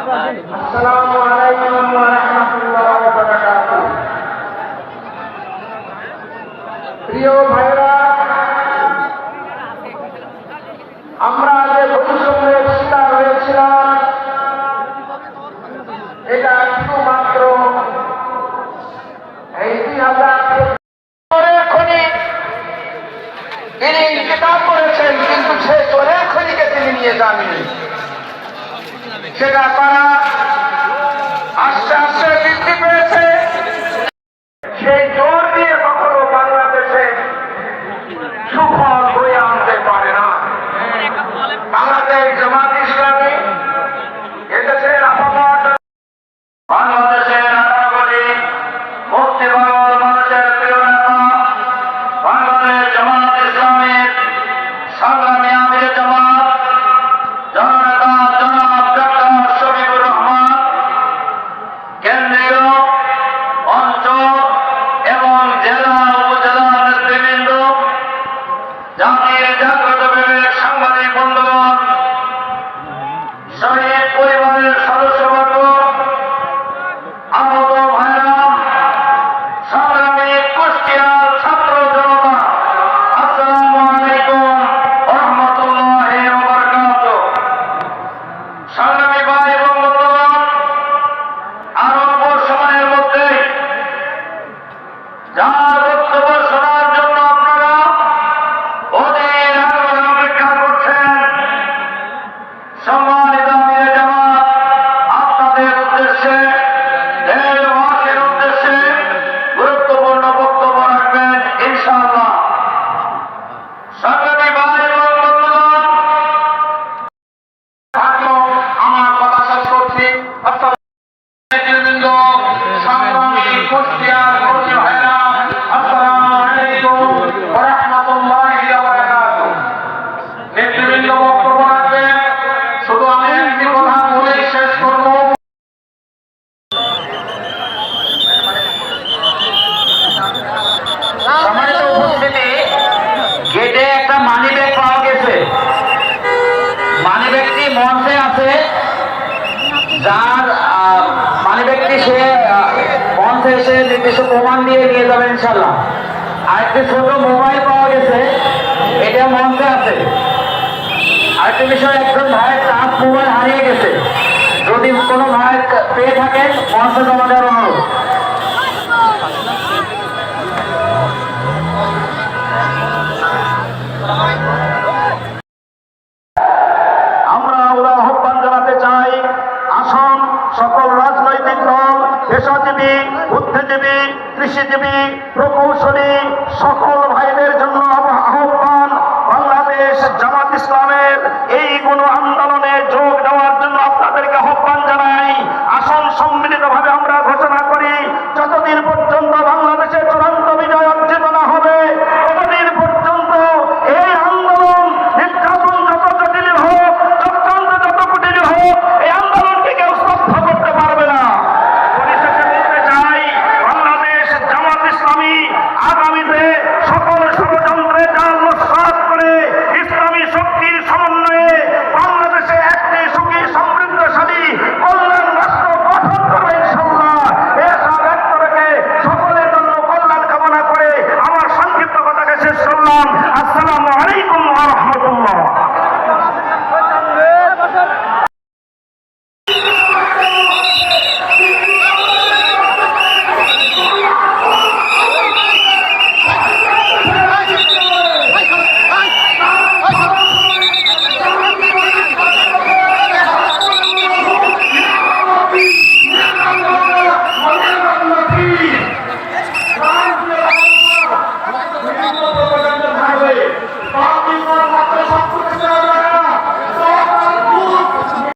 আসসালামু আলাইকুম ওয়া রাহমাতুল্লাহি ওয়া বারাকাতুহু। প্রিয় ভাইরা, আমরা যে বৈষম্যের শিকার হয়েছিলাম এটা শুধুমাত্র এই 2000 খনি তিনি ইন্তেকাল করেছেন, কিন্তু সে চোরের খনিকে তিনি নিয়ে যাননি। সেটা তারা আস্তে আস্তে বৃদ্ধি পেয়েছে। সেই জোর দিয়ে কখনো বাংলাদেশে সুফল বয়ে আনতে পারে না। বাংলাদেশ জামাত ইসলামী এদেশের আপামর বাংলাদেশের নাগরিক মুক্তি পাগল মানুষের প্রিয় নেতা বাংলাদেশ জামাত ইসলামের সংগ্রামী আমির জামাত জননেতা জনাব ডক্টর শফিকুর রহমান, কেন্দ্রীয় অঞ্চল এবং জেলা উপজেলা নেতৃবৃন্দ, জাতির জাগ্রত বিবেক সাংবাদিক বন্ধুগণ, শহীদ পরিবারের সদস্যবর্গ, আহত ভাইরা, সংগ্রামী কুষ্টিয়ার ছাত্র জনতা, আসসালামু আলাইকুম ওয়া রাহমাতুল্লাহি ওয়া বারাকাতুহু। সংগ্রামী ভাই এবং বন্ধুগণ, আরো অল্প সময়ের মধ্যে যার বক্তব্য শোনার জন্য আপনারা অধীর আগ্রহে অপেক্ষা করছেন, সম্মানিত আমিরে জামাত আপনাদের উদ্দেশ্যে, দেশবাসীর উদ্দেশ্যে গুরুত্বপূর্ণ বক্তব্য রাখবেন ইনশাআল্লাহ। সংগ্রামী ভাই এবং বন্ধুগণ, আমার কথা শেষ করছি। নেতৃবৃন্দ, সংগ্রামী কুষ্টিয়ার কর্মী ভাইরা, আসসালামু আলাইকুম ওয়া রাহমাতুল্লাহি ওয়া বারাকাতুহু। নেতৃবৃন্দ বক্তব্য রাখবেন, শুধু আমি একটি কথা বলেই শেষ করব। সম্মানিত উপস্থিতি, গেটে একটা মানি ব্যাগ পাওয়া গেছে। মানি ব্যাগটি মঞ্চে আছে, যার মানি ব্যাগটি সে মঞ্চে এসে নির্দিষ্ট প্রমাণ দিয়ে নিয়ে যাবেন ইনশাল্লাহ। আরেকটি ছোট মোবাইল পাওয়া গেছে, এটা মঞ্চে আছে। আরেকটি বিষয়, একজন ভাইয়ের টাচ মোবাইল হারিয়ে গেছে, যদি কোনো ভাই পেয়ে থাকেন মঞ্চে জমা দেওয়ার অনুরোধ। আমরা আহ্বান জানাতে চাই, আসুন সকল রাজনৈতিক দল, পেশাজীবী, বুদ্ধিজীবী, কৃষিজীবী, প্রকৌশলী সকল ভাইদের জন্য আহ্বান, বাংলাদেশ জামাত ইসলামের এই কোন আন্দোলনে যোগ দেওয়ার জন্য আপনাদেরকে আহ্বান জানাই।